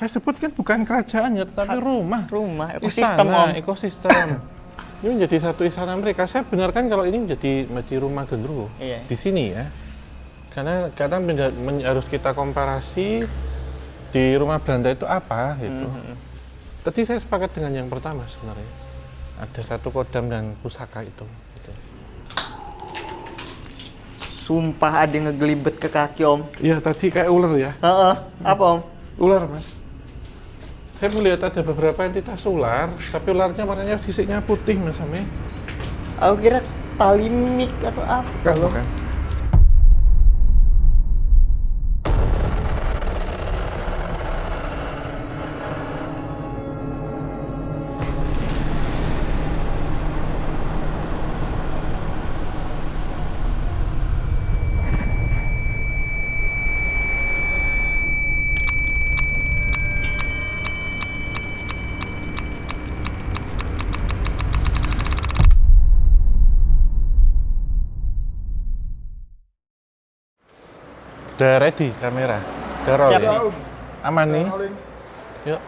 saya sebut kan bukan kerajaan ya, tetapi rumah. Rumah, ekosistem Istana, Om. ekosistem. Ini menjadi satu istana mereka. Saya benarkan kalau ini menjadi rumah genderuwo Iya. di sini ya. Karena harus kita komparasi di rumah Belanda itu apa gitu. Tadi saya sepakat dengan yang pertama sebenarnya. Ada satu kodam dan pusaka itu. Gitu. Sumpah ada yang ngegelibet ke kaki Om. Iya tadi kayak ular ya. Heeh. Apa Om? Ular mas. Saya melihat ada beberapa entitas ular, tapi ularnya warnanya sisiknya putih mas Ame. Aku kira tali mik atau apa? Kalau kan. Udah ready kamera? Udah roll Siap, ya? Om. Aman nih? Rolling. Yuk.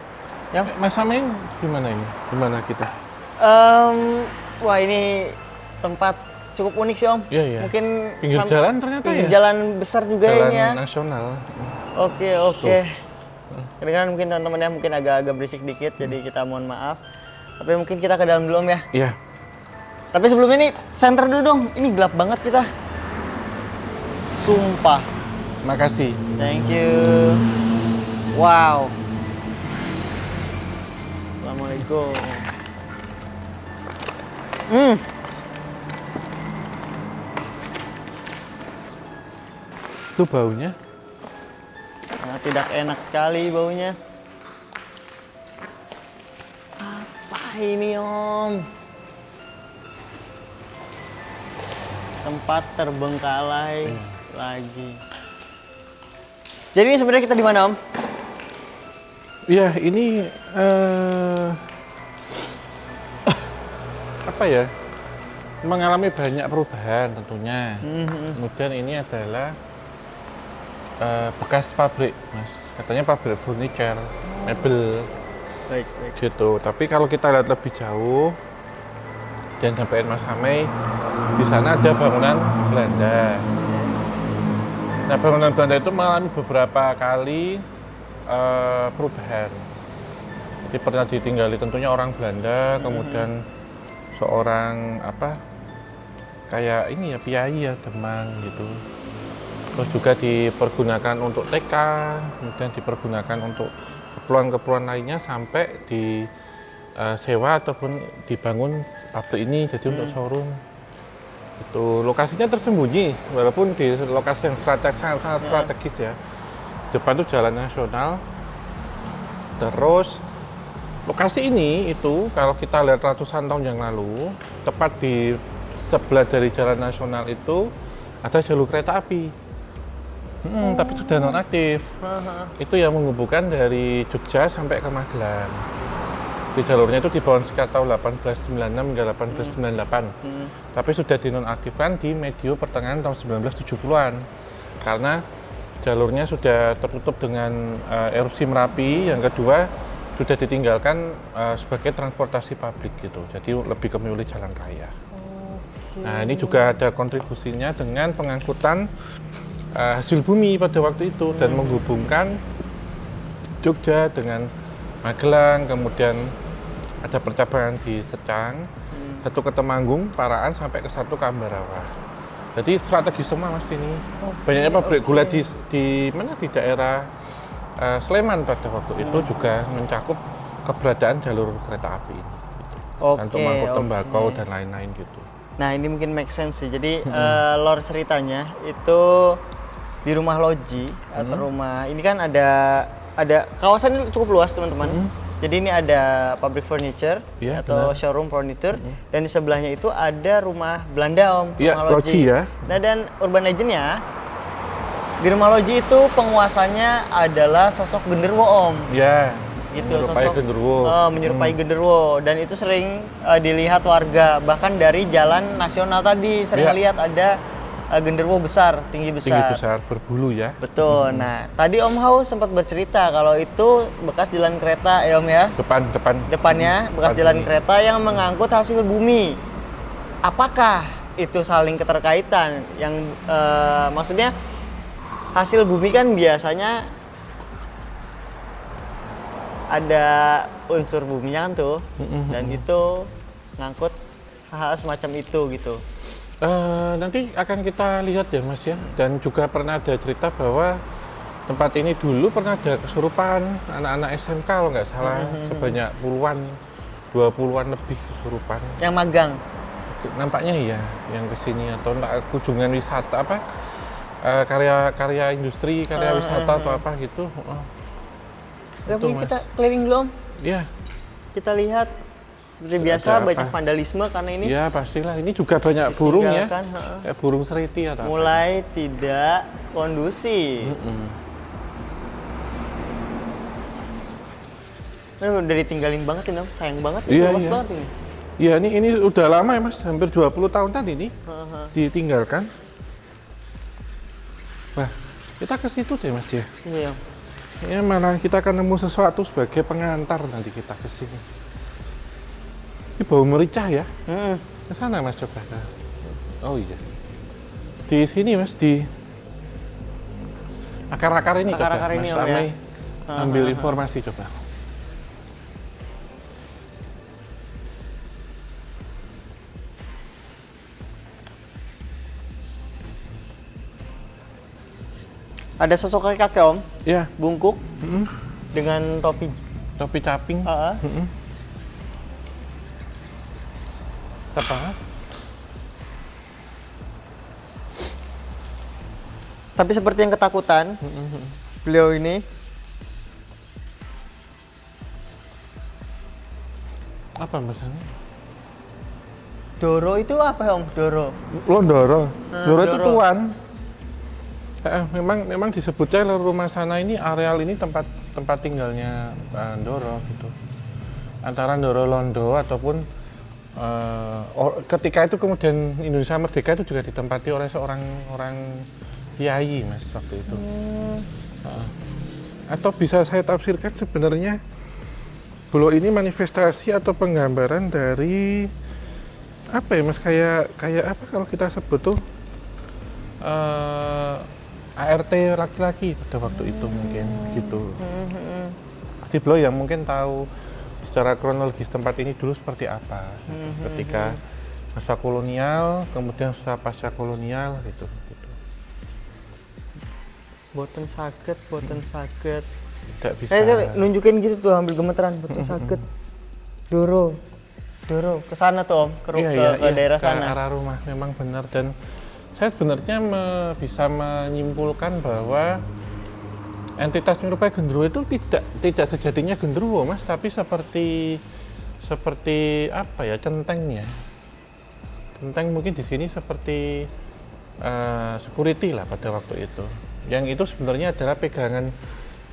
Ya. Mas Ameng gimana ini? Gimana kita? Wah ini tempat cukup unik sih Om. Iya, iya. Mungkin Pinggir jalan ternyata pinggir ya? jalan besar juga Jalan ini ya. nasional. Oke. Kedengaran mungkin teman-teman ya mungkin agak berisik dikit, jadi kita mohon maaf. Tapi mungkin kita ke dalam dulu Om ya. Iya. Tapi sebelumnya nih center dulu dong. Ini gelap banget kita. Sumpah. Makasih. Thank you. Wow. Assalamualaikum. Itu baunya. Sangat tidak enak sekali baunya. Apa ini Om? Tempat terbengkalai lagi. Jadi ini sebenarnya kita di mana Om? Iya, ini apa ya? Mengalami banyak perubahan tentunya. Kemudian ini adalah bekas pabrik, Mas. Katanya pabrik furniture, mebel, Baik. gitu. Tapi kalau kita lihat lebih jauh, dan sampaikan Mas Amei, di sana ada bangunan Belanda. Nah, bangunan Belanda itu mengalami beberapa kali perubahan. Jadi pernah ditinggali tentunya orang Belanda, kemudian seorang kayak ini ya Piai ya Demang gitu. Terus juga dipergunakan untuk TK, kemudian dipergunakan untuk keperluan-keperluan lainnya sampai disewa ataupun dibangun pabrik ini jadi untuk showroom. Itu lokasinya tersembunyi walaupun di lokasi yang sangat strategis ya. Depan itu jalan nasional. Terus lokasi ini itu kalau kita lihat ratusan tahun yang lalu, tepat di sebelah dari jalan nasional itu ada jalur kereta api. Tapi sudah nonaktif. Itu yang menghubungkan dari Jogja sampai ke Magelang. Di jalurnya itu dibangun sekitar tahun 1896 hingga 1898. Tapi sudah dinonaktifkan di medio pertengahan tahun 1970-an. Karena jalurnya sudah tertutup dengan erupsi Merapi. Yang kedua, sudah ditinggalkan sebagai transportasi publik gitu. Jadi lebih ke memilih jalan raya. Nah, ini juga ada kontribusinya dengan pengangkutan hasil bumi pada waktu itu dan menghubungkan Jogja dengan Magelang, kemudian ada percabangan di Secang, satu ke Temanggung, Paraan, sampai ke satu ke Ambarawa. Jadi strategi semua mas ini. Banyaknya pabrik gula di mana di daerah Sleman pada waktu itu juga mencakup keberadaan jalur kereta api ini. Gitu. Untuk mengangkut tembakau dan lain-lain gitu. Nah ini mungkin make sense sih. Jadi lore ceritanya itu di rumah loji atau rumah ini kan ada kawasan ini cukup luas teman-teman. Jadi ini ada pabrik furniture atau showroom furniture dan di sebelahnya itu ada rumah Belanda Om, rumah loji. Ya. Nah dan urban legendnya di rumah loji itu penguasanya adalah sosok genderuwo Om. Iya. Itu menyerupai sosok genderuwo. Menyerupai genderuwo dan itu sering dilihat warga bahkan dari jalan nasional tadi sering lihat ada genderuwo besar, tinggi tinggi besar. besar, berbulu ya. Betul. Nah, tadi Om Hao sempat bercerita kalau itu bekas jalan kereta ya Om ya. Depannya bekas Depan jalan sini. kereta yang mengangkut hasil bumi. Apakah itu saling keterkaitan? Yang maksudnya hasil bumi kan biasanya ada unsur buminya kan tuh, dan itu ngangkut hal semacam itu gitu. Nanti akan kita lihat ya Mas ya, dan juga pernah ada cerita bahwa tempat ini dulu pernah ada kesurupan anak-anak SMK kalau nggak salah, sebanyak puluhan, 20-an lebih kesurupan. Yang magang. Nampaknya iya, yang kesini atau kunjungan wisata apa, karya industri, karya wisata atau apa gitu. Oke, Itu, kita keliling dulu Om. Iya. Kita lihat seperti biasa Ada banyak apa? vandalisme karena ini Iya pastilah, ini juga banyak burung ya, ditinggalkan, heeh. kayak burung seriti atau apa. mulai tidak kondusif. Ini udah ditinggalin banget ini Om, sayang banget, Iya, luas iya. banget ini. Iya ini udah lama ya Mas, hampir 20 tahunan ini Heeh. ditinggalkan. Wah, kita ke situ deh Mas ya. Iya Om. Ya malah kita akan nemu sesuatu sebagai pengantar nanti kita ke sini. Ini bau merica ya. Mm-mm. Ke sana Mas coba. Oh iya. Di sini Mas di akar-akar ini Akar-akar coba ini, Mas Om, ya. Amai ambil informasi coba. Ada sosok kakek Om, Ya, bungkuk mm-mm. dengan topi. Topi caping. Heeh. Mm-mm. Apa? Tapi seperti yang ketakutan, Mm-mm. beliau ini Apa Mas? Doro itu apa Om? Doro. Londoro. Doro itu Doro. tuan. Memang disebutnya rumah sana ini, areal ini tempat tinggalnya Ndoro gitu. Antara Ndoro Londo ataupun ketika itu kemudian Indonesia merdeka itu juga ditempati oleh seorang kiai Mas waktu itu. Atau bisa saya tafsirkan sebenarnya Pulau ini manifestasi atau penggambaran dari apa ya Mas, kayak apa kalau kita sebut tuh ART laki-laki pada waktu itu mungkin gitu. Di Pulau yang mungkin tahu secara kronologis tempat ini dulu seperti apa ketika masa kolonial, kemudian masa pasca kolonial gitu. Boten saged. Tidak bisa. Nunjukin gitu tuh, ambil gemeteran, boten saged. Doro. Ke sana tuh Om, ke daerah ke sana. arah rumah memang benar, dan saya sebenarnya bisa menyimpulkan bahwa entitas menyerupai genderuwo itu tidak sejatinya genderuwo Mas, tapi seperti apa ya, centeng ya. Centeng mungkin di sini seperti security lah pada waktu itu. Yang itu sebenarnya adalah pegangan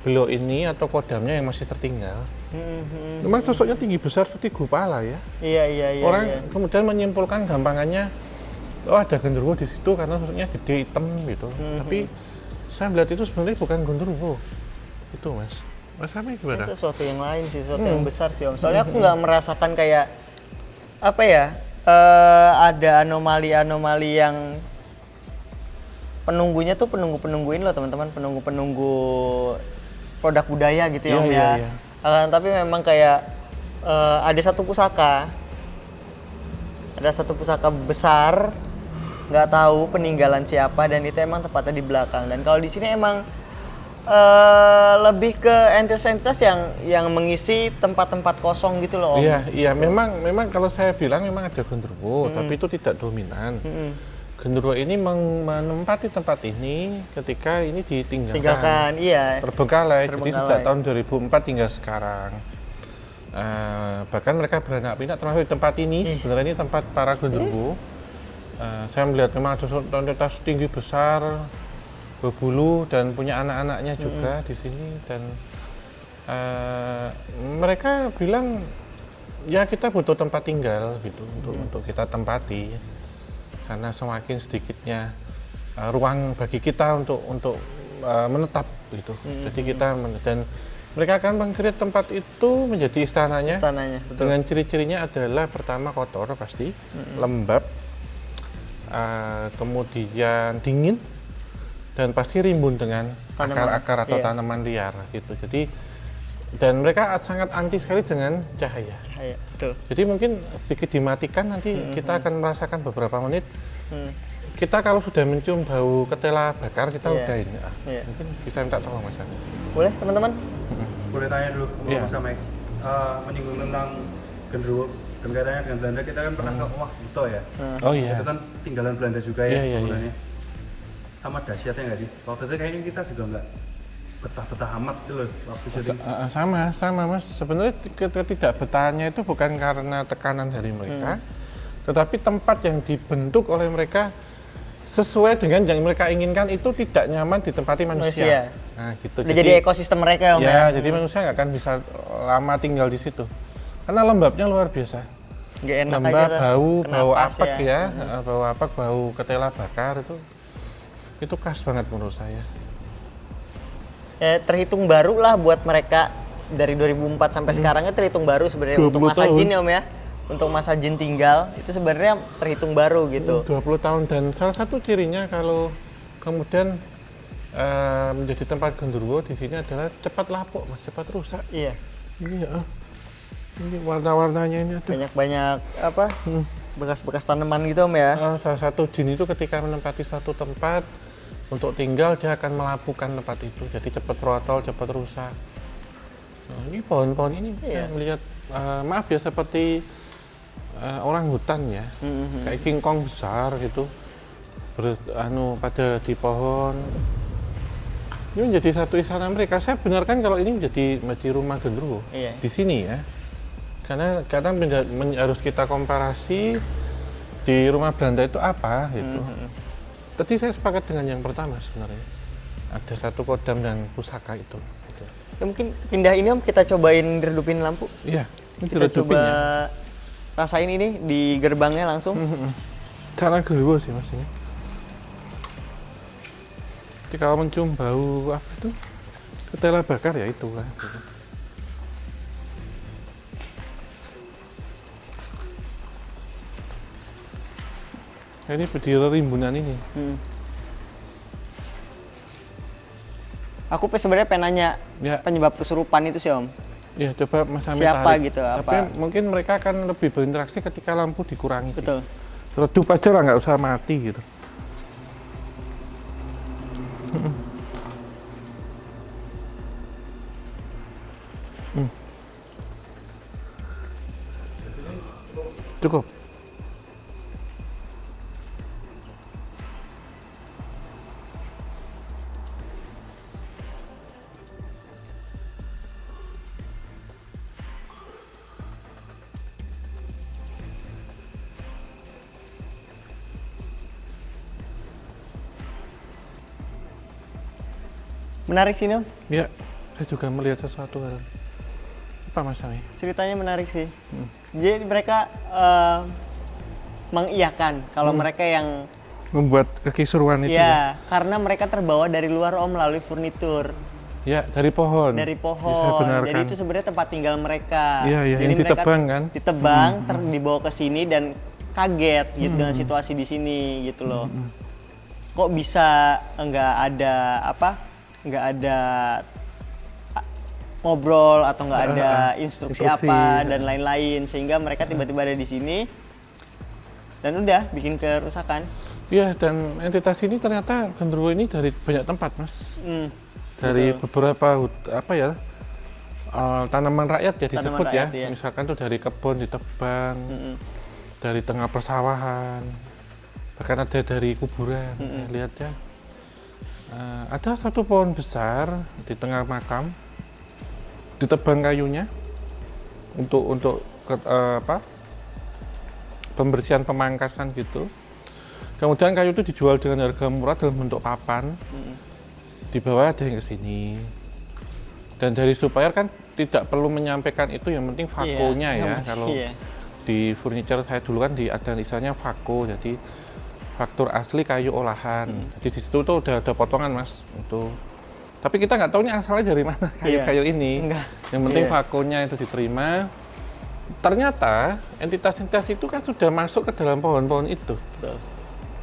beliau ini atau kodamnya yang masih tertinggal. Memang sosoknya tinggi besar seperti Gupala ya. Iya. Orang iya. kemudian menyimpulkan gampangannya, oh ada genderuwo di situ karena sosoknya gede hitam gitu. Tapi saya melihat itu sebenarnya bukan genderuwo. Itu Mas. Mas Ami gimana? Itu sesuatu yang lain sih, sesuatu yang besar sih Om. Soalnya aku nggak merasakan kayak apa ya? Ada anomali-anomali yang penunggunya tuh penunggu-penungguin loh teman-teman, penunggu produk budaya gitu ya Om ya. Iya. Tapi memang kayak ada satu pusaka besar, nggak tahu peninggalan siapa, dan itu emang tepatnya di belakang. Dan kalau di sini emang lebih ke entitas-entitas yang mengisi tempat-tempat kosong gitu loh Om. Iya, memang kalau saya bilang memang ada genderuwo, tapi itu tidak dominan. Genderuwo ini menempati tempat ini ketika ini ditinggalkan. Iya. Terbengkalai. Jadi Terbengkalai. sejak tahun 2004 hingga sekarang. Bahkan mereka beranak pinak termasuk di tempat ini. Sebenarnya ini tempat para genderuwo. Saya melihat memang ada entitas tinggi besar, berbulu, dan punya anak-anaknya juga di sini. Dan mereka bilang ya kita butuh tempat tinggal gitu untuk kita tempati. Karena semakin sedikitnya ruang bagi kita untuk menetap gitu. Jadi kita dan mereka akan mengkreat tempat itu menjadi istananya. betul. Dengan ciri-cirinya adalah pertama kotor pasti, lembab, kemudian dingin, dan pasti rimbun dengan akar-akar atau tanaman liar gitu. Jadi dan mereka sangat anti sekali dengan cahaya. Betul. Jadi mungkin sedikit dimatikan nanti kita akan merasakan beberapa menit. Kita kalau sudah mencium bau ketela bakar kita udah ini. Mungkin bisa minta tolong Mas. Boleh teman-teman? Boleh tanya dulu Mas Amai, menyinggung tentang genderuwo dan katanya dengan Belanda kita kan pernah ke Wah Buto ya. Oh iya. Itu kan tinggalan Belanda juga ya. Iya. Sama dahsyatnya nggak sih? Waktu itu kayaknya kita juga nggak betah-betah amat tuh loh waktu syuting. Sama Mas. Sebenarnya ketidakbetahannya itu bukan karena tekanan dari mereka, tetapi tempat yang dibentuk oleh mereka sesuai dengan yang mereka inginkan itu tidak nyaman ditempati manusia. Nah, gitu. Jadi ekosistem mereka ya. Jadi manusia nggak akan bisa lama tinggal di situ. Karena lembabnya luar biasa. Nggak enak lembab, aja bau apek ya, bau apek, bau ketela bakar itu khas banget menurut saya. Ya, terhitung baru lah buat mereka dari 2004 sampai sekarangnya terhitung baru sebenarnya untuk masa tahun. Jin ya Om ya. Untuk masa Jin tinggal itu sebenarnya terhitung baru gitu. 20 tahun dan salah satu cirinya kalau kemudian menjadi tempat genderuwo di sini adalah cepat lapuk, Mas, cepat rusak. Iya. Ini warna-warnanya ini aduh. Banyak apa? Bekas-bekas tanaman gitu Om ya. Salah satu jin itu ketika menempati satu tempat untuk tinggal dia akan melapukan tempat itu. Jadi cepat protol, cepat rusak. Nah, ini pohon-pohon ini kita melihat maaf ya seperti orang hutan ya. Kayak King Kong besar gitu. Pada di pohon. Ini menjadi satu istana mereka. Saya benarkan kalau ini menjadi rumah genderuwo di sini ya. Karena kadang harus kita komparasi di rumah Belanda itu apa gitu. Tadi saya sepakat dengan yang pertama sebenarnya. Ada satu kodam dan pusaka itu. Gitu. Ya, mungkin pindah ini Om kita cobain redupin lampu. Iya, ini Kita coba rasain ini di gerbangnya langsung. Cara genderuwo sih Mas ini. Jadi kalau mencium bau apa itu ketela bakar ya itu lah. Nah, ini berdiri rimbunan ini. Aku sebenarnya pengen nanya penyebab kesurupan itu sih Om. Ya coba Mas Amit Siapa tarik. gitu? Tapi mungkin mereka akan lebih berinteraksi ketika lampu dikurangi. Betul. Redup aja lah, nggak usah mati gitu. Cukup. Menarik sih Om. Ya, saya juga melihat sesuatu. Apa Mas Ami? Ceritanya menarik sih. Jadi mereka mengiyakan kalau mereka yang membuat kekisuruan itu. Ya, karena mereka terbawa dari luar Om melalui furnitur. Ya, dari pohon. Dari Bisa pohon. benarkan. Jadi itu sebenarnya tempat tinggal mereka. Iya, Jadi yang mereka ditebang kan? Ditebang, dibawa ke sini dan kaget gitu dengan situasi di sini gitu loh. Kok bisa nggak ada ngobrol atau nggak ada instruksi apa dan lain-lain sehingga mereka tiba-tiba ada di sini dan udah bikin kerusakan. Iya, dan entitas ini ternyata genderuwo ini dari banyak tempat Mas. Dari beberapa tanaman rakyat ya disebut rakyat, ya. Misalkan tuh dari kebun ditebang, dari tengah persawahan, bahkan ada dari kuburan. Lihat ya. Ada satu pohon besar di tengah makam, ditebang kayunya untuk pembersihan pemangkasan gitu. Kemudian kayu itu dijual dengan harga murah dalam bentuk papan. Di bawah ada yang ke sini. Dan dari supplier kan tidak perlu menyampaikan itu, yang penting vakonya ya. Kalau di furniture saya dulu kan ada istilahnya vako, jadi faktur asli kayu olahan. Jadi di situ tuh udah ada potongan mas itu. Tapi kita nggak tahu ini asalnya dari mana kayu-kayu ini. Enggak. Yang penting Iya. vakumnya itu diterima. Ternyata entitas-entitas itu kan sudah masuk ke dalam pohon-pohon itu. Betul.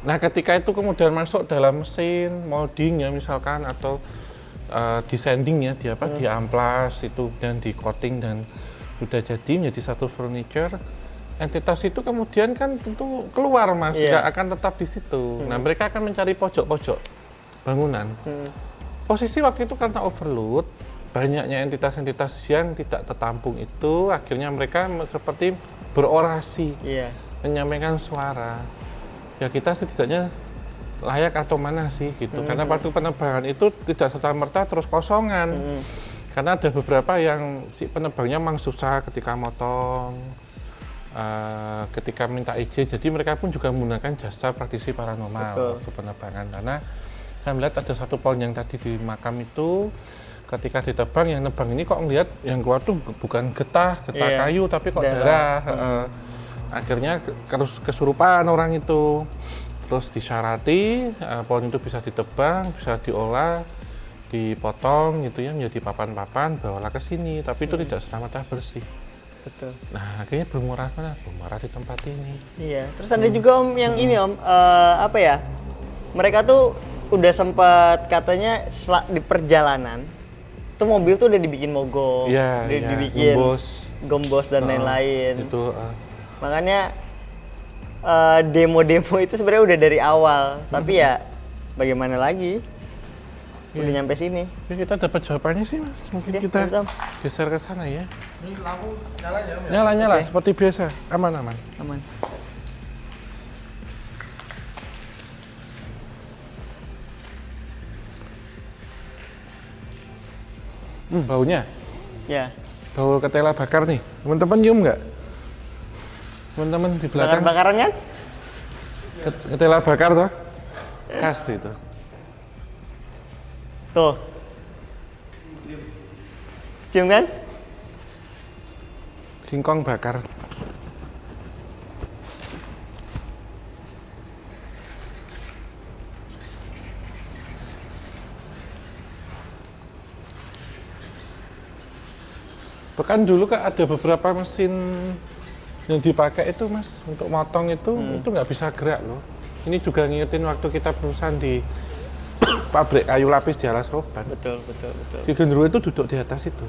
Nah ketika itu kemudian masuk dalam mesin molding ya misalkan atau descending ya di apa di amplas itu dan di coating dan sudah jadi menjadi satu furniture. Entitas itu kemudian kan tentu keluar mas, Iya. nggak akan tetap di situ. Nah mereka akan mencari pojok-pojok bangunan. Posisi waktu itu karena overload, banyaknya entitas-entitas yang tidak tertampung itu, akhirnya mereka seperti berorasi, Iya. menyampaikan suara. Ya kita setidaknya layak atau mana sih gitu. Karena waktu penebangan itu tidak serta-merta terus kosongan. Karena ada beberapa yang si penebangnya memang susah ketika motong, ketika minta izin. Jadi mereka pun juga menggunakan jasa praktisi paranormal Betul. waktu penebangan. Karena saya melihat ada satu pohon yang tadi di makam itu, ketika ditebang yang nebang ini kok ngelihat yang keluar tuh bukan getah Iya. kayu tapi kok Darah. darah. Akhirnya kesurupan orang itu, terus disyarati pohon itu bisa ditebang, bisa diolah, dipotong gitu ya menjadi papan-papan, bawalah ke sini. Tapi itu tidak serta-merta bersih. Betul. Nah akhirnya bermurah mana? Bermurah di tempat ini. Iya. Terus ada juga om yang ini om, apa ya? Mereka tuh udah sempat katanya di perjalanan, tuh mobil tuh udah dibikin mogok, Iya, udah iya, dibikin gembos. dan lain-lain. Itu Makanya demo-demo itu sebenarnya udah dari awal, tapi ya bagaimana lagi? Udah Iya. nyampe sini. ya kita dapat jawabannya sih mas. Mungkin Oke, kita mantap. geser ke sana ya. Ini lampu nyala ya Om ya? Nyala-nyala Oke. seperti biasa, aman-aman. Aman. Baunya, Ya. bau ketela bakar nih. Teman-teman nyium nggak? Teman-teman di belakang Bakar-bakaran kan? ketela bakar tuh, khas itu. Tuh. Cium kan? Singkong bakar. Bahkan dulu kan ada beberapa mesin yang dipakai itu mas untuk motong itu nggak bisa gerak loh. Ini juga ngingetin waktu kita perusahaan di pabrik kayu lapis di Alasoban. Betul, betul, betul. Si genderuwo itu duduk di atas itu.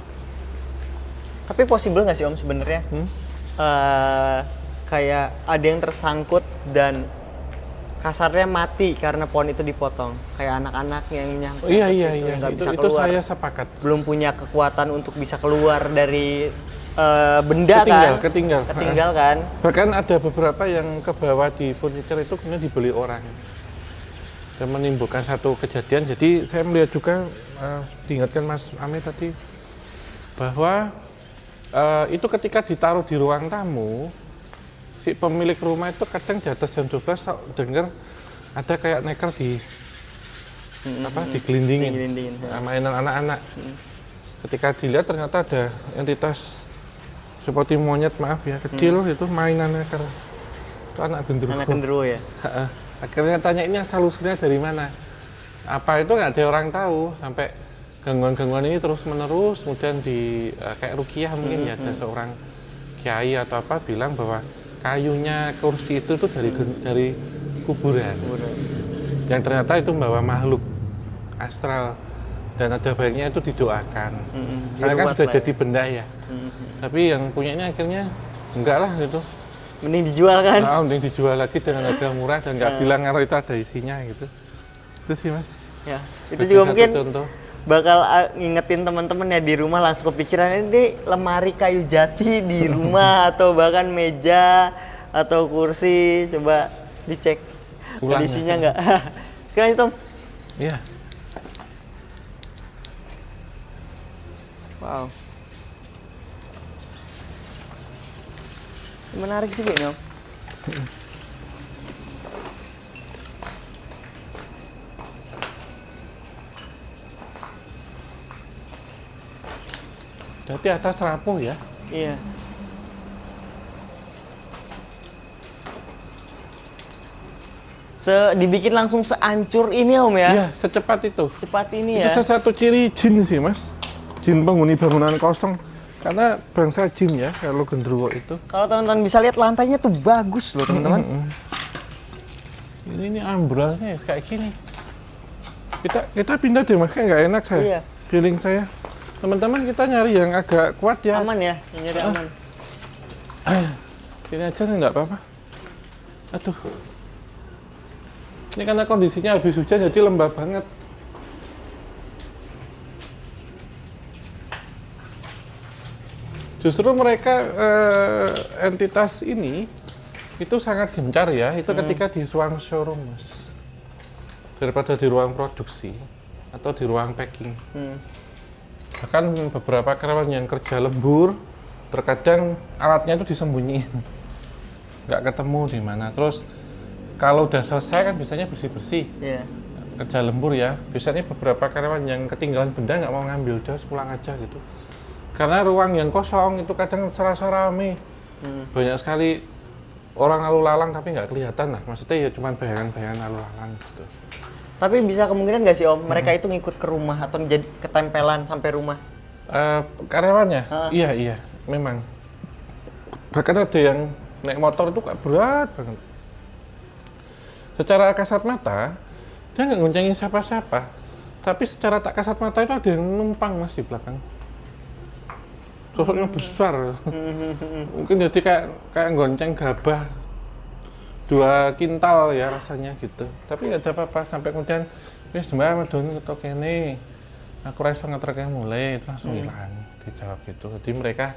Tapi possible nggak sih om sebenarnya? Kayak ada yang tersangkut dan kasarnya mati karena pohon itu dipotong. Kayak anak-anak yang nyangkut. Iya ke iya situ, iya. nggak bisa Itu keluar. saya sepakat. Belum punya kekuatan untuk bisa keluar dari benda Ketinggal. Ketinggal kan? Bahkan ada beberapa yang ke bawah di furniture itu kemudian dibeli orang. Dan menimbulkan satu kejadian. Jadi saya melihat juga, diingatkan Mas Ame tadi, bahwa itu ketika ditaruh di ruang tamu, si pemilik rumah itu kadang di atas jam 12 dengar ada kayak neker digelindingin. Digelindingin, ya. Mainan anak-anak. Ketika dilihat ternyata ada entitas seperti monyet, maaf ya, kecil itu mainan neker. Itu anak genderuwo. Anak genderuwo ya? Akhirnya tanya ini asal usulnya dari mana? Apa itu nggak ada orang tahu sampai gangguan-gangguan ini terus menerus. Kemudian di kayak rukiah mungkin ya ada seorang kiai atau apa bilang bahwa kayunya kursi itu tuh dari kuburan. Yang ternyata itu membawa makhluk astral dan ada baiknya itu didoakan. Karena kan Diruat sudah lah jadi benda ya. Tapi yang punyanya akhirnya enggak lah gitu. Mending dijual kan? Nah, mending dijual lagi dengan harga murah dan nggak bilang kalau itu ada isinya gitu. Itu sih mas. Ya, itu Jadi juga satu mungkin contoh. bakal ngingetin teman-teman ya di rumah langsung kepikiran ini lemari kayu jati di rumah atau bahkan meja atau kursi, coba dicek Ulang kondisinya ya. nggak. Kan Tom? Iya. Wow. Menarik juga nih Om. Berarti atas rapuh ya. Iya. dibikin langsung seancur ini Om ya? Iya, secepat itu. Cepat ini Itu ya? salah satu ciri jin sih Mas. Jin penghuni bangunan kosong. Karena bangsa jin ya, kalau genderuwo itu. Kalau teman-teman bisa lihat lantainya tuh bagus loh teman-teman. Ini ambrolnya kayak gini. Kita pindah deh Mas, kayak nggak enak saya. Iya. Feeling saya. Teman-teman kita nyari yang agak kuat ya. Aman ya, yang nyari aman. Ini aja nih nggak apa-apa. Aduh. Ini karena kondisinya habis hujan jadi lembab banget. Justru mereka entitas ini itu sangat gencar ya, itu ketika di ruang showroom Mas. Daripada di ruang produksi atau di ruang packing. Bahkan beberapa karyawan yang kerja lembur, terkadang alatnya itu disembunyiin. Nggak ketemu di mana. Terus kalau udah selesai kan biasanya bersih-bersih. Iya. Kerja lembur ya, biasanya beberapa karyawan yang ketinggalan benda nggak mau ngambil, udah pulang aja gitu. Karena ruang yang kosong itu kadang serasa rame. Banyak sekali orang lalu lalang tapi nggak kelihatan lah. Maksudnya ya cuma bayangan-bayangan lalu lalang gitu. Tapi bisa kemungkinan nggak sih Om, mereka itu ngikut ke rumah atau jadi ketempelan sampai rumah? Karyawannya? Iya, memang. Bahkan ada yang naik motor itu kayak berat banget. Secara kasat mata, dia nggak goncengin siapa-siapa. Tapi secara tak kasat mata itu ada yang numpang Mas di belakang. Sosoknya besar. Mungkin jadi kayak gonceng gabah 2 kintal ya rasanya gitu. Tapi nggak ada apa-apa sampai kemudian wis Mbak medun ketok kene. Aku rasa ngetrek mulai itu langsung hilang dijawab gitu. Jadi mereka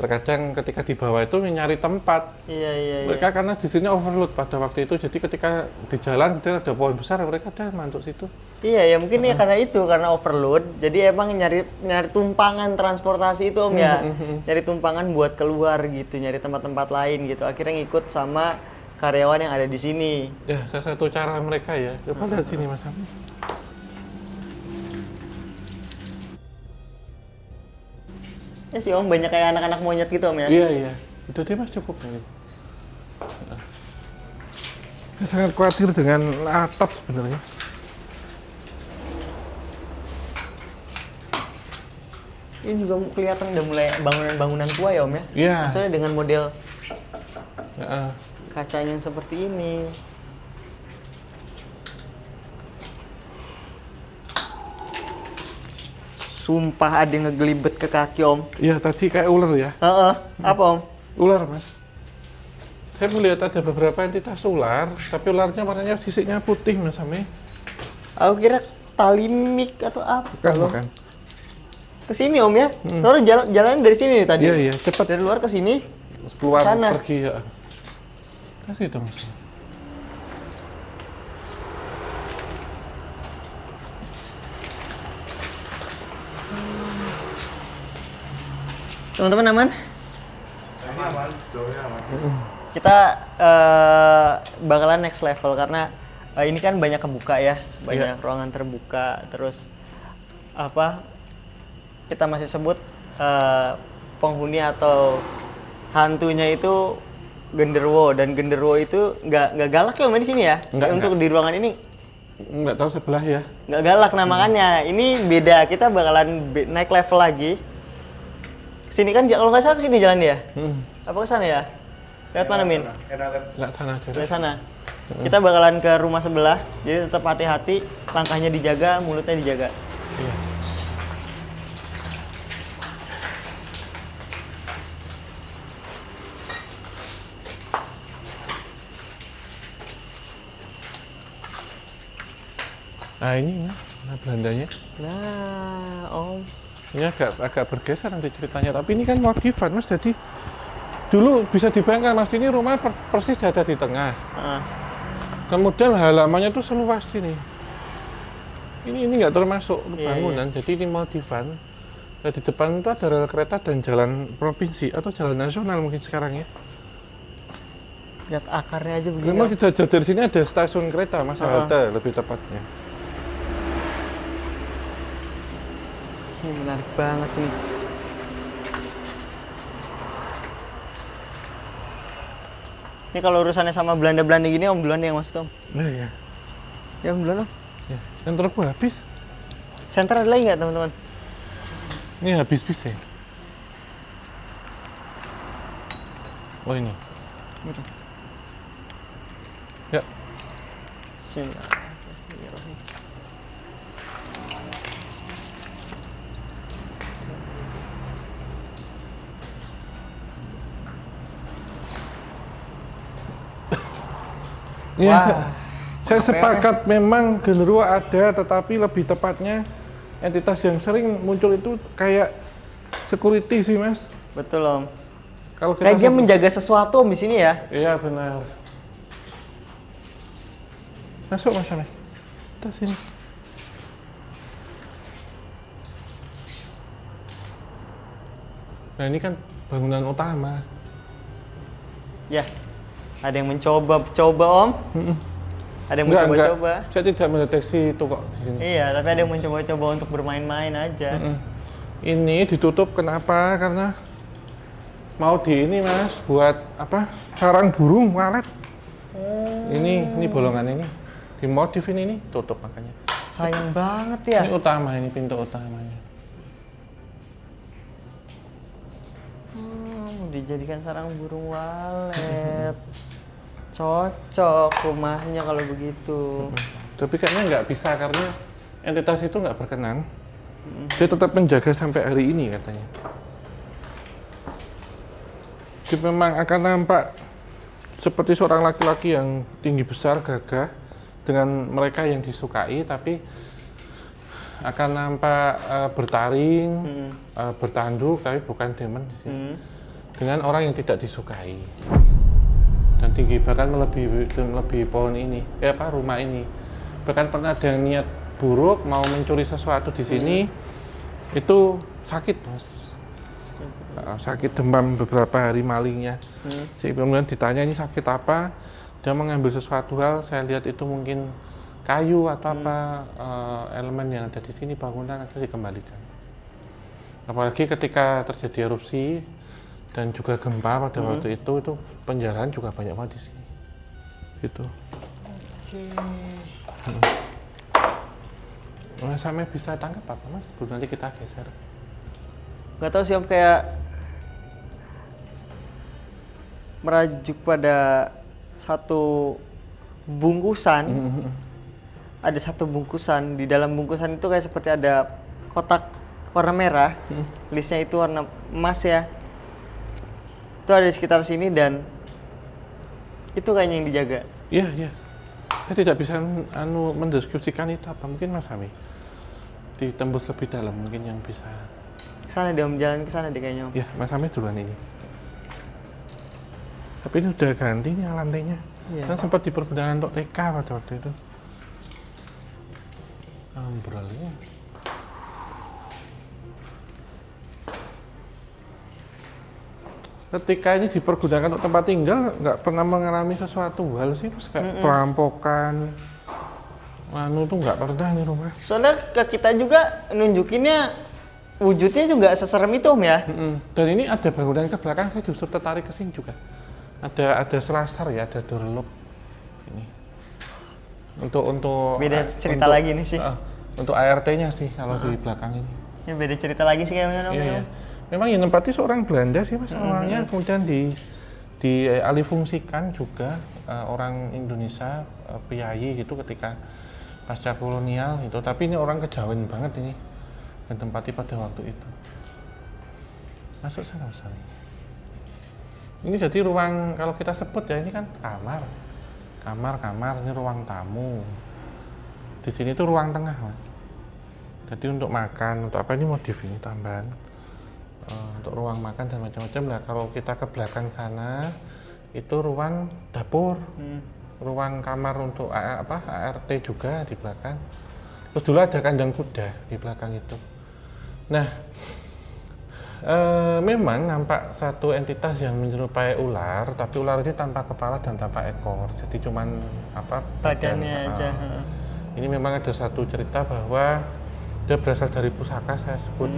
terkadang ketika di bawah itu nyari tempat. Iya. Mereka karena di sini overload pada waktu itu. Jadi ketika di jalan ada pohon besar mereka udah mantuk situ. Iya ya mungkin ya karena itu, karena overload. Jadi emang nyari tumpangan transportasi itu Om ya. Nyari tumpangan buat keluar gitu, nyari tempat-tempat lain gitu. Akhirnya ngikut sama karyawan yang ada di sini. Ya, salah satu cara mereka ya. Coba lihat sini Mas Ami. Ya sih Om, banyak kayak anak-anak monyet gitu Om ya? Iya. Itu dia Mas cukup. Gitu. Saya sangat khawatir dengan atap sebenarnya. Ini juga kelihatan udah mulai bangunan-bangunan tua ya Om ya? Iya. Maksudnya dengan model Ya, kacanya seperti ini. Sumpah ada yang ngegelibet ke kaki Om. iya tadi kayak ular ya. Apa Om? Ular Mas. Saya melihat ada beberapa entitas ular, tapi ularnya warnanya sisiknya putih Mas Ami. Aku kira tali mik atau apa? Bukan. Ke sini Om ya? Terus jalan dari sini nih tadi. Iya, cepat. Dari luar ke sini. Keluar Sana. pergi ya. Kasih itu Mas. Teman-teman aman? Ini aman, jauhnya aman. Kita bakalan next level karena ini kan banyak kebuka ya, banyak ruangan terbuka, terus apa? Kita masih sebut penghuni atau hantunya itu genderuwo, dan genderuwo itu nggak galak ya Om di sini ya? Untuk di ruangan ini Nggak tahu sebelah ya. nggak galak, nah makanya ini beda. Kita bakalan naik level lagi. Sini kan kalau nggak salah ke sini jalan ya? Apa ke sana ya? Lihat mana Min? Nggak sana aja. Ke sana. Kita bakalan ke rumah sebelah, jadi tetap hati-hati, langkahnya dijaga, mulutnya dijaga. Iya. Nah ini nah Belandanya. Nah, Om. Ini agak bergeser nanti ceritanya, tapi ini kan modifan Mas. Jadi dulu bisa dibayangkan Mas, ini rumah persis ada di tengah. Kemudian halamannya tuh seluas ini. Ini nggak termasuk bangunan, jadi ini modifan. Nah, di depan itu ada rel kereta dan jalan provinsi atau jalan nasional mungkin sekarang ya. Lihat akarnya aja begini. Memang tidak jauh dari sini ada stasiun kereta Mas, halte lebih tepatnya. Ini menarik banget nih. Teman-teman, Ini kalau urusannya sama Belanda-Belanda gini Om duluan yang masuk Om. Nah ya. Ya Om duluan Om. Ya, senterku habis. Center ada lagi nggak teman-teman? Ini habis ya. Oh ini. Gitu. Ya. Bismillahirrahmanirrahim. Ya, Wah, saya sepakat memang genderuwo ada, tetapi lebih tepatnya entitas yang sering muncul itu kayak security sih Mas. betul Om. Kalau kita Kayak dia menjaga sesuatu Om di sini ya. Iya benar. Masuk Mas Ame. Kita sini. Nah ini kan bangunan utama. Ya. Ada yang mencoba Om. Ada yang mencoba-coba. Saya tidak mendeteksi itu kok di sini. Iya, tapi ada yang mencoba-coba untuk bermain-main aja. Ini ditutup kenapa? Karena mau di ini Mas, buat apa? Sarang burung walet. Ini bolongan ini. Dimodif ini tutup makanya. Sayang banget ya. Ini utama, ini pintu utamanya. Dijadikan sarang burung walet. Cocok rumahnya kalau begitu. Tapi kayaknya nggak bisa karena entitas itu nggak berkenan. Dia tetap menjaga sampai hari ini katanya. Dia memang akan nampak seperti seorang laki-laki yang tinggi besar, gagah, dengan mereka yang disukai, tapi akan nampak bertaring, bertanduk, tapi bukan demon di sini. Dengan orang yang tidak disukai. Dan tinggi bahkan melebihi pohon ini, rumah ini. Bahkan pernah ada yang niat buruk mau mencuri sesuatu di sini, itu sakit Mas. Sakit demam beberapa hari malingnya. Jadi kemudian ditanya ini sakit apa, dia mengambil sesuatu hal, saya lihat itu mungkin kayu atau apa elemen yang ada di sini, bangunan akan dikembalikan. Apalagi ketika terjadi erupsi dan juga gempa pada waktu itu penjarahan juga banyak banget di sini. Gitu. Mas Ame bisa tangkap apa Mas? Nanti kita geser. Gak tahu sih Om, kayak merajuk pada satu bungkusan. Ada satu bungkusan, di dalam bungkusan itu kayak seperti ada kotak warna merah. Listnya itu warna emas ya. Itu ada di sekitar sini dan itu kayaknya yang dijaga. Iya, iya. Saya tidak bisa mendeskripsikan itu apa. Mungkin Mas Ame ditembus lebih dalam mungkin yang bisa. Kesana deh Om, jalan ke sana deh kayaknya Om. Ya, Mas Ame duluan ini. Tapi ini udah ganti nih lantainya. Iya. Kan sempat dipergunakan untuk TK pada waktu itu. Ambrolnya. Ketika ini dipergunakan untuk tempat tinggal, nggak pernah mengalami sesuatu hal sih, Mas, kayak perampokan. Tuh nggak pernah nih rumah. Soalnya ke kita juga nunjukinnya wujudnya juga seserem itu Om ya. Dan ini ada bangunan ke belakang, saya justru tertarik ke sini juga. Ada selasar ya, ada doorlock ini. Untuk Beda cerita lagi nih sih. Untuk ART-nya sih kalau di belakang ini. Ya beda cerita lagi sih kayaknya Om. Iya, iya. Memang yang nempati seorang Belanda sih Mas awalnya, kemudian dialihfungsikan juga orang Indonesia, priayi gitu ketika pasca kolonial itu. Tapi ini orang kejawen banget ini yang tempati pada waktu itu. Masuk sana Mas. Ini jadi ruang, kalau kita sebut ya ini kan kamar, ini ruang tamu. Di sini tuh ruang tengah Mas. Jadi untuk makan, untuk apa ini modif ini tambahan. Untuk ruang makan dan macam-macam. Nah kalau kita ke belakang sana itu ruang dapur, ruang kamar untuk ART juga di belakang. Terus dulu ada kandang kuda di belakang itu. Nah memang nampak satu entitas yang menyerupai ular, tapi ular ini tanpa kepala dan tanpa ekor, jadi cuman badannya aja. Ini memang ada satu cerita bahwa dia berasal dari pusaka, saya sebut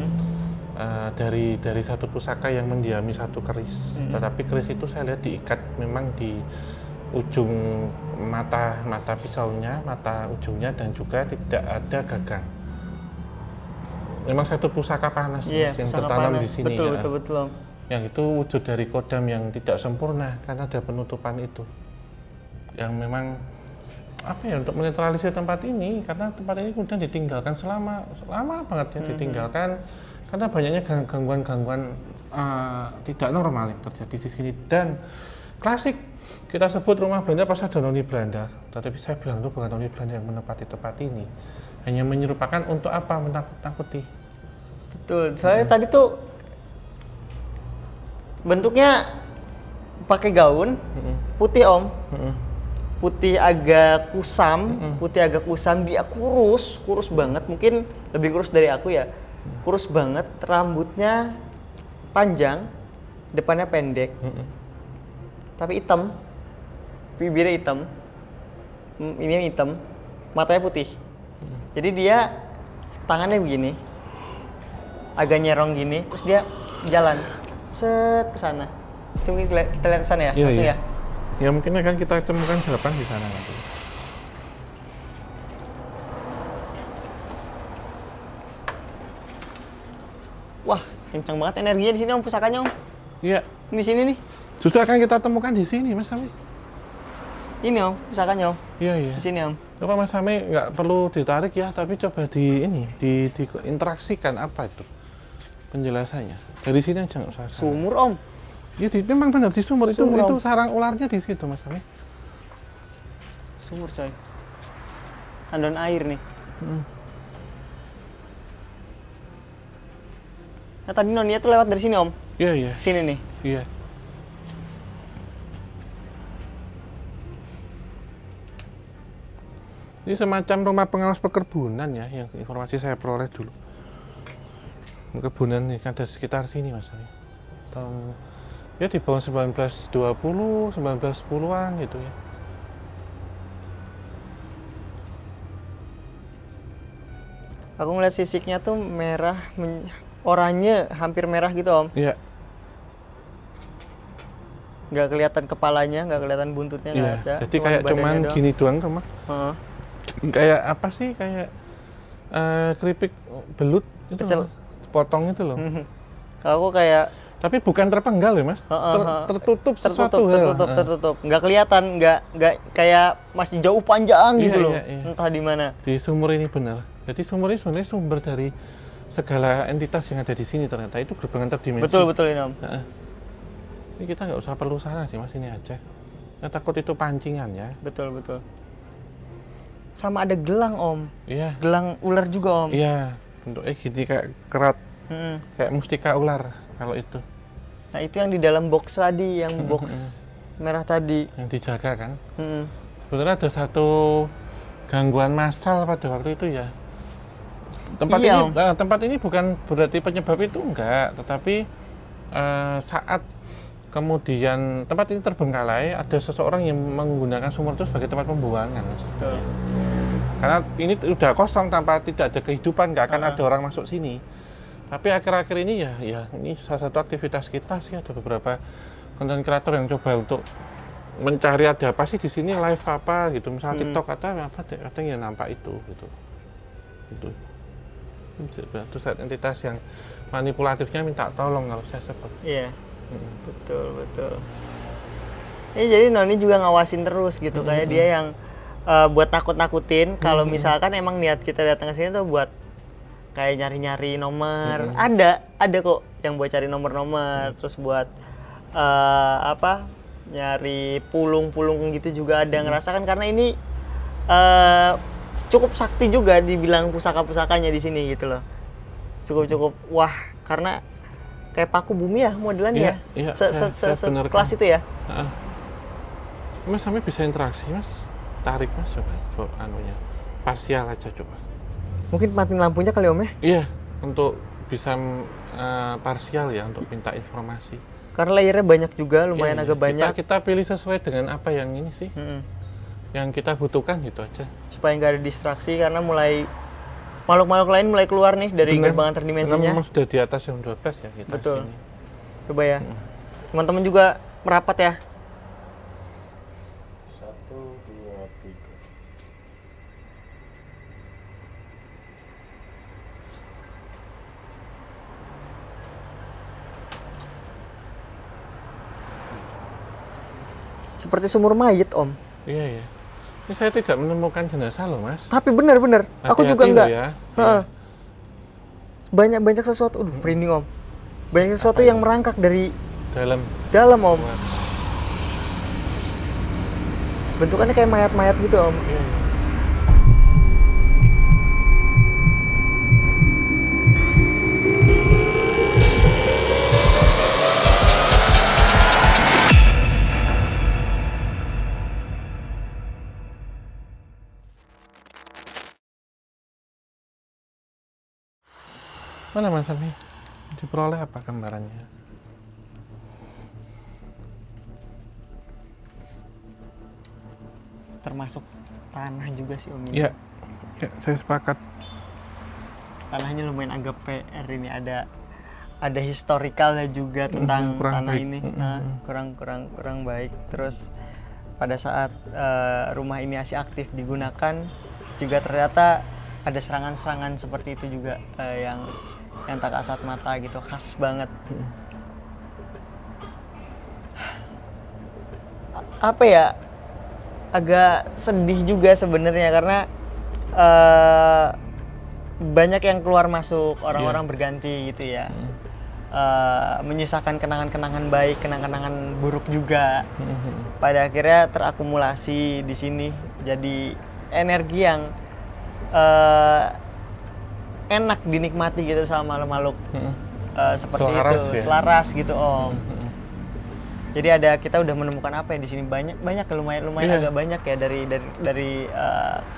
dari satu pusaka yang mendiami satu keris. Tetapi keris itu saya lihat diikat memang di ujung mata pisaunya, mata ujungnya, dan juga tidak ada gagang. Memang satu pusaka panas Iya, Mas, yang pusaka tertanam panas. di sini. Betul, ya. betul, betul, Om. Yang itu wujud dari kodam yang tidak sempurna karena ada penutupan itu. Yang memang apa ya, untuk menetralisir tempat ini, karena tempat ini kemudian ditinggalkan lama banget ya, ditinggalkan karena banyaknya gangguan-gangguan tidak normal yang terjadi di sini. Dan klasik kita sebut rumah Belanda pas ada noni Belanda, tetapi saya bilang itu bukan noni Belanda yang menempati tempat ini, hanya menyerupakan untuk apa, menakut-nakuti. Betul, soalnya tadi tuh bentuknya pakai gaun putih Om, putih agak kusam, dia kurus banget, mungkin lebih kurus dari aku ya, kurus banget, rambutnya panjang, depannya pendek, tapi hitam, bibirnya hitam, ini hitam, matanya putih, jadi dia tangannya begini, agak nyerong gini, terus dia jalan set ke sana. Mungkin kita lihat ke sana ya, langsung ya. Ya mungkin akan kita temukan sarapan di sana nanti. Wah, kencang banget energinya di sini Om, pusakanya Om. Iya. Di sini nih. Justru akan kita temukan di sini Mas Sami. Ini Om, pusakanya Om. Iya, iya. Di sini Om. Coba Mas Sami nggak perlu ditarik ya, tapi coba diinteraksikan apa itu penjelasannya. Dari sini aja nggak usah. Sumur Om. Ya, memang benar di sumur, Sumur, itu Om. sarang ularnya di situ Mas Sami. Sumur coy. Andon air nih. Nah tadi Nonia tuh lewat dari sini Om. Iya, iya. Sini nih. Iya. Ini semacam rumah pengawas perkebunan ya, yang informasi saya peroleh dulu. Perkebunan ini ada sekitar sini Mas Sami. Tahun ya di bawah 1920, 1910-an gitu ya. Aku ngeliat sisiknya tuh merah, oranye, hampir merah gitu Om. Iya. Nggak kelihatan kepalanya, nggak kelihatan buntutnya, nggak Iya. ada. Jadi kayak cuman badannya doang. gini doang tuh Mas. Heeh. Kayak apa sih? Kayak keripik belut itu Pecel. loh, potong itu loh. Kalau aku kayak Tapi bukan terpenggal ya Mas. Tertutup sesuatu hal. tertutup. Nggak kelihatan, nggak kayak masih jauh panjang Iya, gitu loh. iya, iya. Entah di mana. Di sumur ini benar. Jadi sumur ini sebenarnya sumber dari segala entitas yang ada di sini, ternyata itu gerbang antar dimensi. Betul ini Om. Heeh. Ini kita nggak usah perlu sana sih Mas, ini aja. Saya takut itu pancingan ya. Betul. Sama ada gelang Om. Iya. Gelang ular juga Om. Iya. Bentuknya gini kayak kerat, kayak mustika ular kalau itu. Nah itu yang di dalam box tadi, yang box merah tadi. Yang dijaga kan. Sebenarnya ada satu gangguan massal pada waktu itu ya. Tempat ini bukan berarti penyebab itu enggak, tetapi saat kemudian tempat ini terbengkalai, ada seseorang yang menggunakan sumur itu sebagai tempat pembuangan. Betul. Karena ini udah kosong tanpa tidak ada kehidupan, nggak akan ada orang masuk sini. Tapi akhir-akhir ini ya ini salah satu aktivitas kita sih, ada beberapa konten kreator yang coba untuk mencari ada apa sih di sini, live apa gitu, misalnya TikTok atau apa, kadang ya nampak itu gitu. Itu saat entitas yang manipulatifnya minta tolong kalau saya sebut. Iya. Betul. Ini jadi Noni juga ngawasin terus gitu, kayak dia yang buat nakut-nakutin kalau misalkan emang niat kita datang ke sini tuh buat kayak nyari-nyari nomor. Ada kok yang buat cari nomor-nomor, terus buat nyari pulung-pulung gitu juga ada. Ngerasakan karena ini cukup sakti juga dibilang pusaka-pusakanya di sini gitu loh. Cukup wah, karena kayak paku bumi ya modelannya. Iya, kelas itu ya. Mas sampai bisa interaksi Mas, tarik Mas coba anunya parsial aja coba. Mungkin matiin lampunya kali Om ya? Iya, untuk bisa parsial ya, untuk minta informasi. Karena layernya banyak juga, lumayan agak banyak. Kita pilih sesuai dengan apa yang ini sih, yang kita butuhkan gitu aja. Supaya nggak ada distraksi, karena mulai makhluk-makhluk lain mulai keluar nih dari Bener. gerbang antar Karena dimensinya. memang sudah di atas jam 12 ya kita Betul. sini. Coba ya. Teman-teman juga merapat ya. 1, 2, 3. Seperti sumur mayit, Om. Iya ya. Ini saya tidak menemukan jenazah loh mas. Tapi benar-benar, aku juga Hati-hati enggak. loh ya. Heeh. Banyak sesuatu, merinding Om. Banyak sesuatu yang merangkak dari Dalam. dalam Om. Wah, Bentukannya kayak mayat-mayat gitu Om. iya, iya. Mana Mas Ami? Diperoleh apa gambarannya? Termasuk tanah juga sih Om ini. Iya, ya, saya sepakat. Tanahnya lumayan agak PR ini, ada historikalnya juga tentang kurang tanah baik. ini. Nah, kurang baik. Terus pada saat rumah ini masih aktif digunakan juga ternyata ada serangan-serangan seperti itu juga yang tak kasat mata gitu, khas banget. Apa ya, agak sedih juga sebenarnya karena banyak yang keluar masuk, orang-orang berganti gitu ya. Menyisakan kenangan-kenangan baik, kenangan-kenangan buruk juga. Pada akhirnya terakumulasi di sini jadi energi yang enak dinikmati gitu sama makhluk-makhluk seperti Selaras itu, ya? selaras gitu Om. Jadi kita udah menemukan apa ya di sini, banyak lumayan Iya. agak banyak ya dari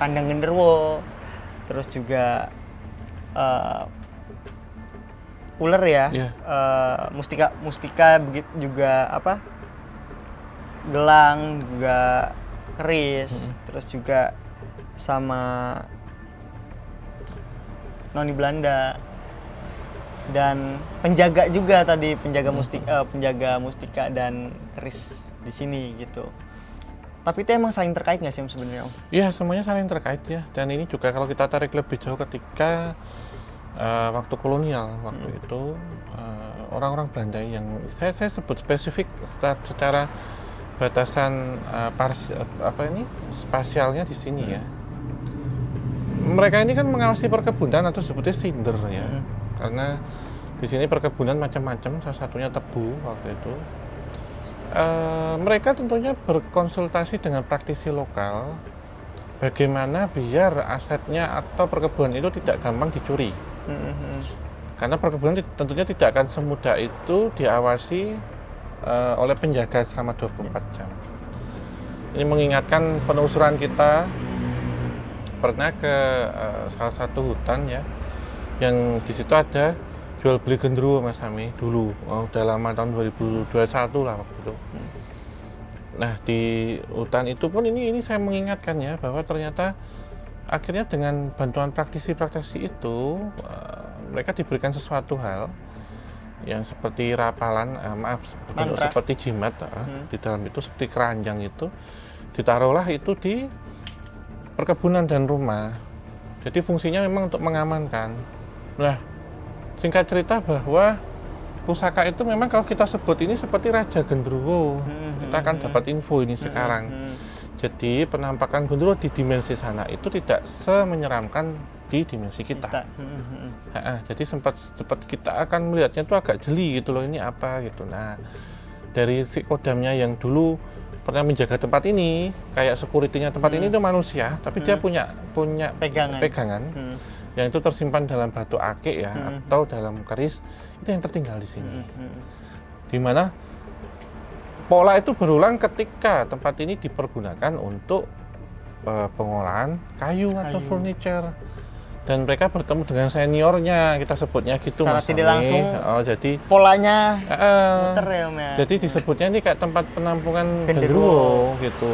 kandang genderuwo, terus juga ular ya, Iya. mustika begitu juga apa, gelang juga, keris, terus juga sama noni Belanda dan penjaga juga tadi, penjaga mustika dan keris di sini gitu. Tapi itu emang saling terkait nggak sih Om sebenarnya Om? Iya, semuanya saling terkait ya. Dan ini juga kalau kita tarik lebih jauh ketika waktu kolonial, waktu itu orang-orang Belanda yang saya sebut spesifik secara batasan spasialnya di sini ya. Mereka ini kan mengawasi perkebunan atau sebutnya sinder ya. Karena di sini perkebunan macam-macam, salah satunya tebu waktu itu. Mereka tentunya berkonsultasi dengan praktisi lokal bagaimana biar asetnya atau perkebunan itu tidak gampang dicuri. Karena perkebunan tentunya tidak akan semudah itu diawasi oleh penjaga selama 24 jam. Ini mengingatkan penelusuran kita pernah ke salah satu hutan ya, yang di situ ada jual beli genderuwo Mas Ami dulu, udah lama, tahun 2021 lah waktu itu. Nah di hutan itu pun ini saya mengingatkan ya bahwa ternyata akhirnya dengan bantuan praktisi-praktisi itu mereka diberikan sesuatu hal yang seperti rapalan, seperti jimat di dalam itu, seperti keranjang itu ditaruhlah itu di perkebunan dan rumah. Jadi fungsinya memang untuk mengamankan. Nah, singkat cerita bahwa pusaka itu memang kalau kita sebut ini seperti Raja Genderuwo. Kita akan dapat info ini sekarang. Jadi penampakan genderuwo di dimensi sana itu tidak semenyeramkan di dimensi kita. Jadi sempat kita akan melihatnya itu agak jeli gitu loh, ini apa gitu. Nah, dari si kodamnya yang dulu pernah menjaga tempat ini, kayak security-nya tempat ini itu manusia, tapi dia punya pegangan yang itu tersimpan dalam batu akik ya, atau dalam keris, itu yang tertinggal di sini. Dimana pola itu berulang ketika tempat ini dipergunakan untuk pengolahan kayu atau furniture. dan mereka bertemu dengan seniornya, kita sebutnya gitu Secara Mas tidak Ami. langsung Oh, jadi polanya eh, muter ya Om ya. jadi disebutnya ini kayak tempat penampungan Genderuwo. genderuwo gitu.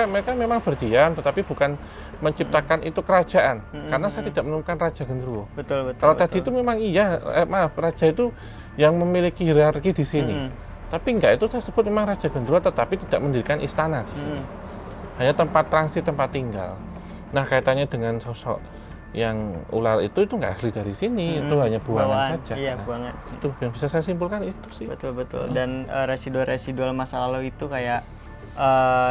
Mereka memang berdiam, tetapi bukan menciptakan itu kerajaan. Karena saya tidak menemukan raja genderuwo. Betul. Kalau tadi itu memang iya, maaf, raja itu yang memiliki hierarki di sini. Tapi enggak, itu saya sebut memang raja genderuwo, tetapi tidak mendirikan istana di sini. Hanya tempat transit, tempat tinggal. Nah, kaitannya dengan sosok yang ular itu enggak asli dari sini, itu hanya buangan saja. Iya, Nah, buangan. itu yang bisa saya simpulkan itu sih. Betul. Dan residual masa lalu itu kayak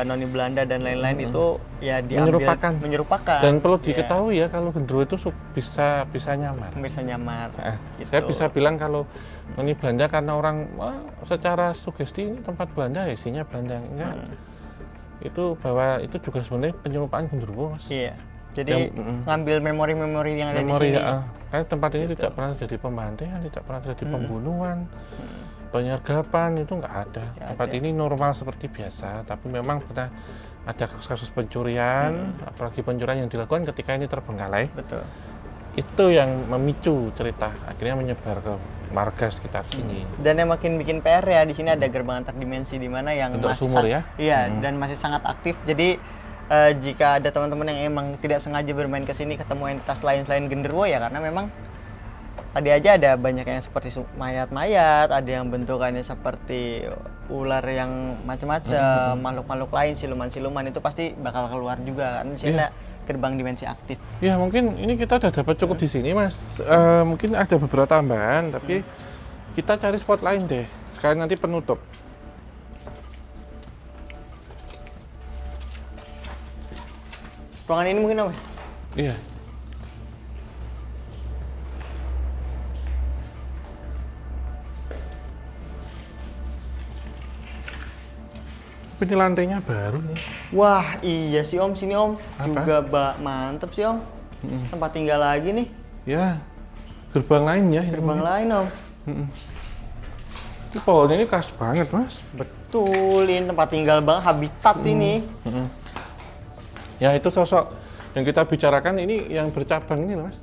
noni Belanda dan lain-lain itu ya diambil menyerupakan. Dan perlu diketahui ya, kalau genderuwo itu bisa nyamar. Bisa nyamar. Gitu. Saya bisa bilang kalau noni Belanda karena orang secara sugesti ini tempat Belanda, isinya Belanda enggak. Itu bahwa itu juga sebenarnya penyerupaan genderuwo, Mas. Iya. Jadi ngambil memori-memori yang ada di sini. Karena tempat ini tidak pernah jadi pembantaian, tidak pernah jadi pembunuhan, penyergapan, itu nggak ada. Tempat ini normal seperti biasa, tapi memang pernah ada kasus pencurian, apalagi pencurian yang dilakukan ketika ini terbengkalai. Betul. Itu yang memicu cerita, akhirnya menyebar ke marga sekitar sini. Dan yang makin bikin PR ya, di sini ada gerbang antar dimensi di mana yang Bentuk masih sumur ya? Iya, dan masih sangat aktif. Jadi jika ada teman-teman yang emang tidak sengaja bermain ke sini ketemu entitas lain selain genderuwo ya, karena memang tadi aja ada banyak yang seperti mayat-mayat, ada yang bentukannya seperti ular yang macam-macam, makhluk-makhluk lain, siluman-siluman, itu pasti bakal keluar juga kan. Di sini ada gerbang dimensi aktif. Ya mungkin ini kita udah dapat cukup di sini, Mas. Mungkin ada beberapa tambahan, tapi kita cari spot lain deh. Sekalian nanti penutup. Ruangan ini mungkin apa? Iya. Tapi ini lantainya baru nih. Wah, iya sih Om, sini Om. Apa? Juga mantep sih Om. Tempat tinggal lagi nih. Ya, gerbang lain ya. Gerbang lain Om. Ini pohonnya ini khas banget, Mas. Betul, ini tempat tinggal banget, habitat ini. Ya, itu sosok yang kita bicarakan ini yang bercabang ini, Mas.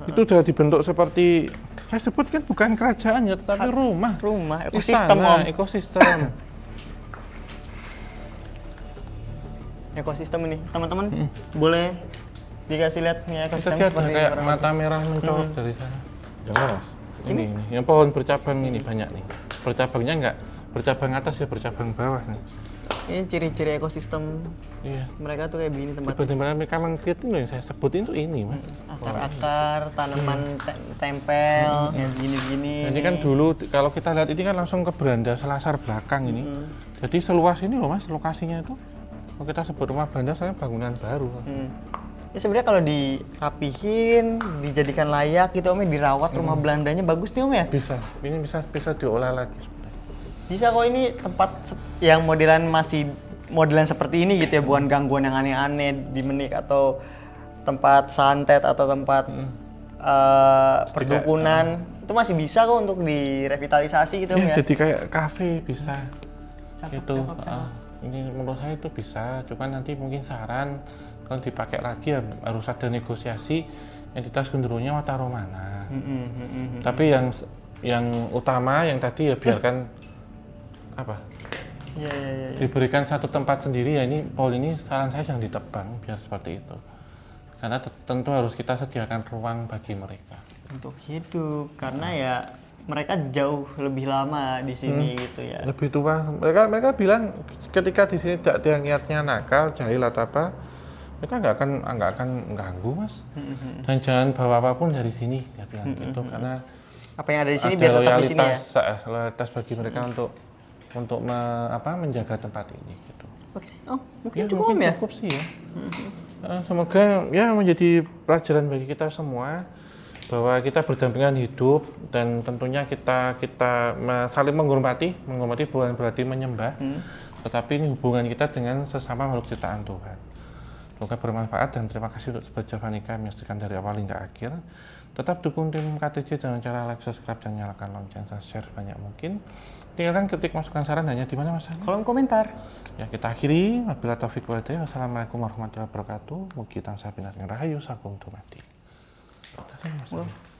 Itu udah dibentuk seperti, saya sebut kan bukan kerajaan ya, tetapi rumah. Rumah, ekosistem Istana, Om. ekosistem. Ekosistem ini, teman-teman boleh dikasih lihat nih ekosistem Kita ada seperti kayak kurang mata merah mencolok dari sana. Jangan, Mas. Ini, yang pohon bercabang ini banyak nih. Bercabangnya enggak bercabang atas ya, bercabang bawah nih. Ini ciri-ciri ekosistem Iya. mereka tuh kayak begini tempat. Bagaimana mereka mengkritik yang saya sebutin itu ini, Mas. Akar-akar, tanaman tempel, kayak begini-begini. Nah, ini kan dulu kalau kita lihat ini kan langsung ke beranda selasar belakang ini. Jadi seluas ini loh, Mas, lokasinya itu. Kalau kita sebut rumah Belanda, saya bangunan baru. Ya sebenarnya kalau dirapihin, dijadikan layak gitu Om, ya, dirawat rumah Belandanya bagus nih Om ya. Bisa, ini bisa diolah lagi. Bisa kok, ini tempat yang modelan seperti ini gitu ya, bukan gangguan yang aneh-aneh di menik atau tempat santet atau tempat perdukunan. Itu masih bisa kok untuk direvitalisasi gitu Om ya. Jadi kayak kafe bisa. Cakep, Itu cakep. ini menurut saya itu bisa, cuman nanti mungkin saran kalau dipakai lagi ya harus ada negosiasi entitas genderuwonya mau taruh mana. Tapi yang utama yang tadi ya biarkan apa? Iya. Diberikan satu tempat sendiri ya, ini pohon ini saran saya jangan ditebang biar seperti itu. Karena tentu harus kita sediakan ruang bagi mereka. Untuk hidup, karena ya mereka jauh lebih lama di sini gitu ya. Lebih tua. Mereka bilang ketika di sini tidak ada yang niatnya nakal, jahil atau apa, mereka nggak akan ganggu, Mas. Dan jangan bawa apapun dari sini, dia bilang gitu, karena Apa yang ada di sini ada biar tetap di sini ya. loyalitas bagi mereka untuk menjaga tempat ini gitu. Oke. Oh, mungkin Ya, cukup mungkin Om ya. cukup sih ya. Semoga ya menjadi pelajaran bagi kita semua bahwa kita berdampingan hidup dan tentunya kita saling menghormati bukan berarti menyembah, tetapi ini hubungan kita dengan sesama makhluk ciptaan Tuhan. Semoga bermanfaat dan terima kasih untuk Sobat Javanica yang menyaksikan dari awal hingga akhir. Tetap dukung tim KTJ dengan cara like, subscribe, dan nyalakan lonceng, share banyak mungkin. Tinggalkan ketik masukan saran hanya di mana Mas? Kolom komentar. Ya, kita akhiri. Wabillahi taufiq wal hidayah. Wassalamualaikum warahmatullahi wabarakatuh. Mugi tansah binating rahayu sagung dumadi. Tasnya Mas.